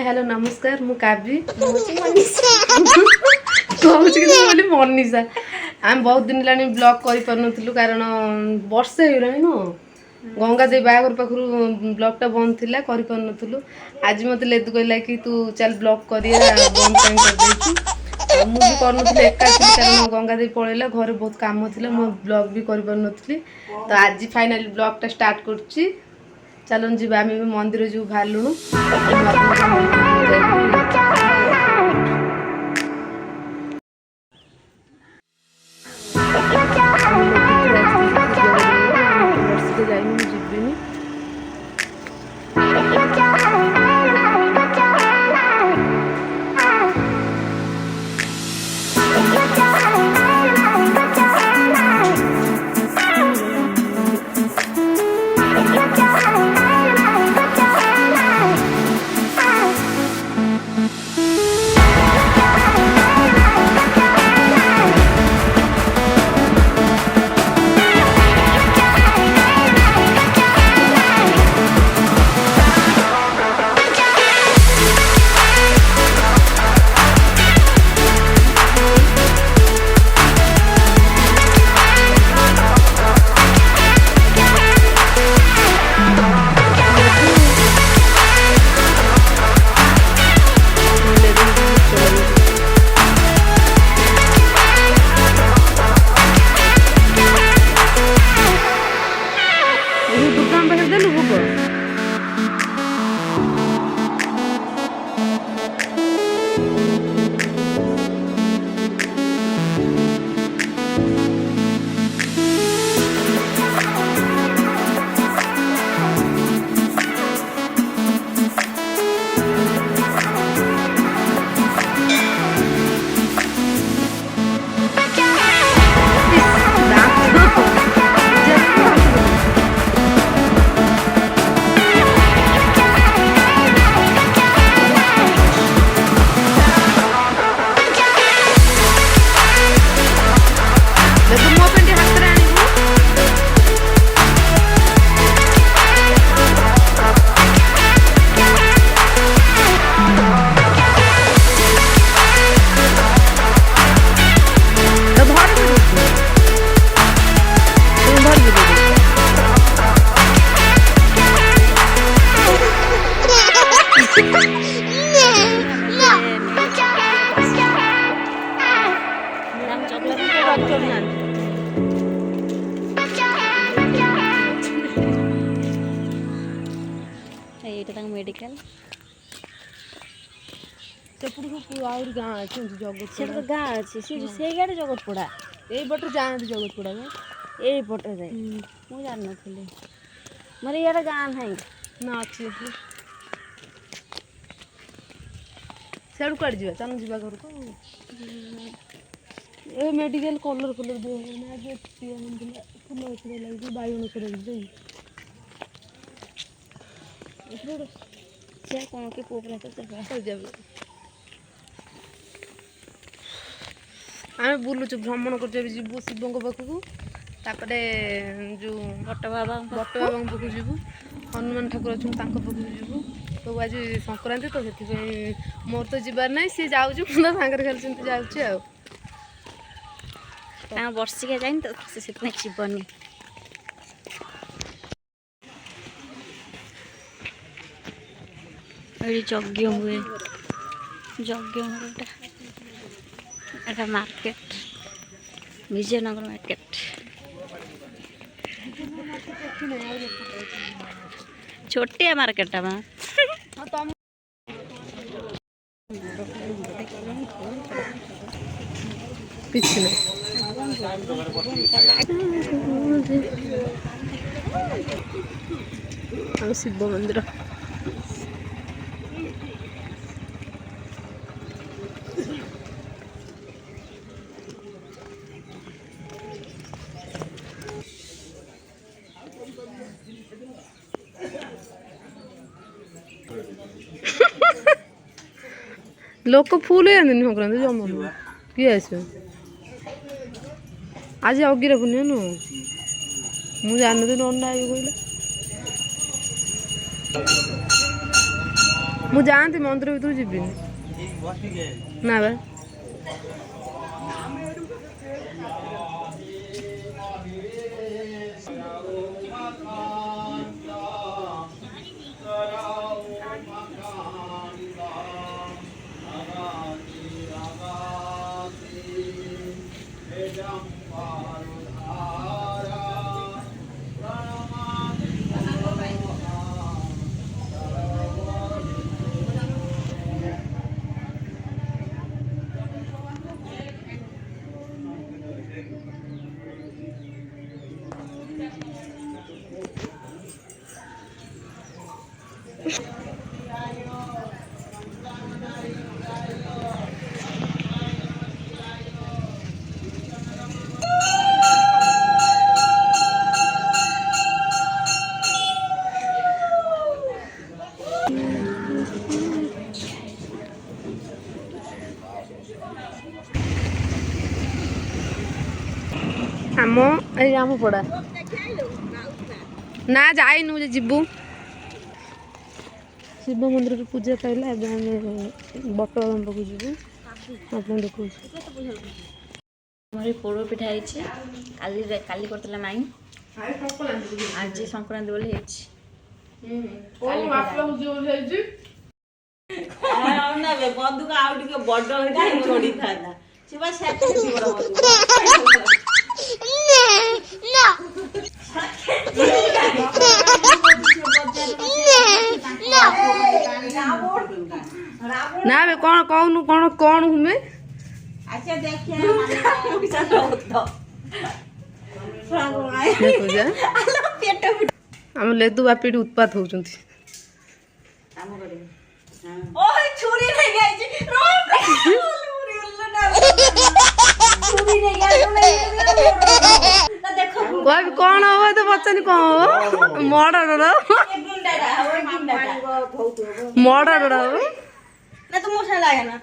Hello नमस्कार मु काव्य कहूँ मनीषा आम बहुत दिन है ब्लॉग कर कारण वर्षे हो गंगा देवी बाहर पाखु ब्लॉगटा बंद थी कर आज मत लेदु कहला कि तू चल ब्लॉग कर बंद कहीं कर मुझे कर एका थी कारण गंगा देवी पलैला घर बहुत कम थी मो ब्लॉग भी कर तो आज फाइनाली ब्लॉगटा स्टार्ट कर चलन जी आम मंदिर जो बाहर मेडिकल गाँ अच्छे जगत गाँ अच्छे से गाड़ी जगत पड़ा यही पटे जाते जगत पड़ा यही पटे जाए मुझे जान नी मोर ये गाँ ना ना अच्छी सियाड़ कड़े जा चल जा घर को ए मेडिकल कलर कलर दिए फूल लगे बैगन कर कौन के पोपरा आम बुलुचु भ्रमण कर जीवु शिव पाखक तापरे जो बट बाबा पाखक जीवु हनुमान ठाकुर अच्छे पाखक जीवु तो आज संक्रांति तो से मोर तो जीवार ना सी जाऊँ सागर खेल जाऊँ वर्षिका जाए तो से जीवन यज्ञ हुए एटा मार्केट विजयनगर मार्केट छोटिया मार्केट में पीछे शिव मंदिर लोक फुल हो जाते संक्रांति जमा किए आस आज अगिरा पुनिया नु मुझे जान अंडा कहला ମୁଁ ଯାଆନ୍ତି ମନ୍ଦିର ଭିତରୁ ଯିବିନି ନା ବା। ଆମ ଏଇ ଆମ ପଡ଼ା ନା ଯାଇନୁ ଯେ ଯିବୁ। ଶିବ ମନ୍ଦିରରେ ପୂଜା ପାଇଲା ଏବେ ଆମେ ବଟଗମ୍ବା ପାଖକୁ ଯିବୁ। ଆପଣ ଦେଖୁଛୁ ଆମର ପୋଡ଼ ପିଠା ହେଇଛି। କାଲି କରିଥିଲା ମାଇଁ, ଆଜି ସଂକ୍ରାନ୍ତି ବୋଲି ହେଇଛି। ବନ୍ଧୁକ ଆଉ ଟିକେ ବଡ ହେଇଥାଏ ଛୋଡ଼ିଥାନ୍ତା। ସେ ବା ନା ବେ କଣ କହୁନୁ କଣ କଣ ହୁମେ ଆମ ଲେଦୁ ବାପି ଏଠି ଉତ୍ପାତ ହଉଛନ୍ତି। କହିବି କଣ ହବ ତ ପଚାରି କଣ ହବ ମର୍ଡର ମର୍ଡର ହବ ନା ତ ମୋ ସାଙ୍ଗେ ଲାଗେ ନା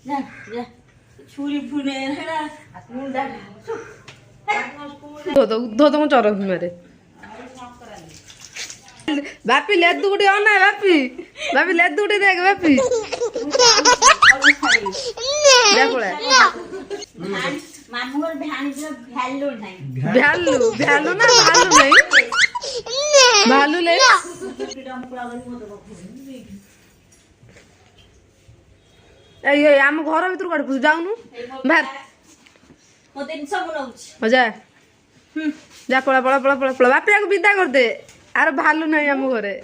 ନା ଛୁରୀ ଫୁନେ ଉଦ୍ଧତ ମୁଁ ଚର ମାରେ ବାପି ଲେଦୁ ଗୁଟି ଅନା ବାପି ବାପି ଲେଦୁ ଗୁଟି ଦେଖ ବାପି ଭ୍ୟାଲୁ ଭ୍ୟାଲୁ ନା ଭାଲୁ ନାହିଁ ଭାଲୁ ଲେ ଏଇ ଆମ ଘର ଭିତରୁ କୁଆଡେ ପଶୁ ଯାଉନୁ ଯା ଯା ପଳା ପଳା ପଳା ପଳା ପଳା ବାପି ଆକୁ ବିଦା କରିଦେ। ଆର ଭାଲୁ ନାହିଁ ଆମ ଘରେ।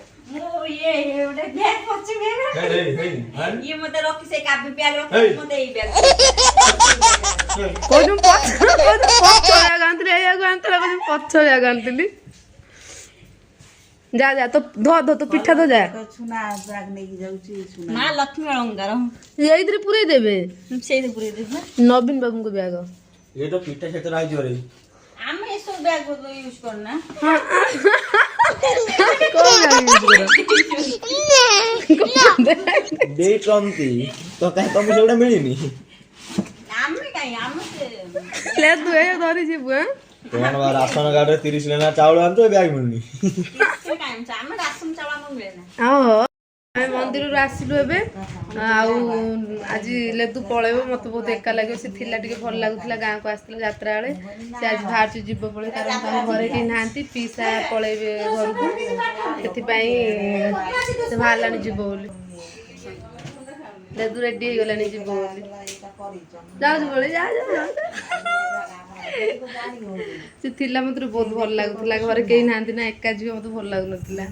ପଛ ଆଣିଥିଲି ଯା ଯା ତ ତୋ ପିଠା ତ ଯା ଏଇଥିରେ ପୁରେଇ ଦେବେ ସେଇଥିରେ ପୁରେଇ ଦେବେ ନବୀନ ବାବୁଙ୍କ ବ୍ୟାଗ ପିଠା ସେଥିରେ ଆଇଯିବ ଆମେ ଏସବୁ ବ୍ୟାଗ ୟୁଜ କରୁନା ଦେଇଛନ୍ତି ତ କାହିଁ ତମେ ସେଗୁଡା ମିଳିନି ଆମେ କାଇଁ ଆମେ ଧରି ଯିବୁ କଣ ବା ରାସନ କାର୍ଡରେ 30 ଲେନା ଚାଉଳ ଆଣିଛ ବ୍ୟାଗ ମିଳୁନି ଆମେ ରାସନ ଚାଉଳ ଆମକୁ ମିଳେ ନା। ଆମେ ମନ୍ଦିରରୁ ଆସିଲୁ ଏବେ ଆଉ ଆଜି ଲେଦୁ ପଳେଇବ ମତେ ବହୁତ ଏକା ଲାଗିବ। ସେ ଥିଲା ଟିକେ ଭଲ ଲାଗୁଥିଲା ଗାଁକୁ ଆସିଥିଲା ଯାତ୍ରା ବେଳେ ସେ ଆଜି ବାହାରୁଛି ଯିବ ପଳେଇ କାରଣ ତାଙ୍କ ଘରେ କେହି ନାହାନ୍ତି ପିସା ପଳେଇବେ ଘରକୁ ସେଥିପାଇଁ ସେ ବାହାରିଲାଣି ଯିବ ବୋଲି ଲେଦୁ ରେଡି ହେଇଗଲାଣି ଯିବ ବୋଲି ଯାଉଛି ପଳେଇ ସେ ଥିଲା ମତେ ବହୁତ ଭଲ ଲାଗୁଥିଲା ଘରେ କେହି ନାହାନ୍ତି ନା ଏକା ଝିଅ ମତେ ଭଲ ଲାଗୁନଥିଲା।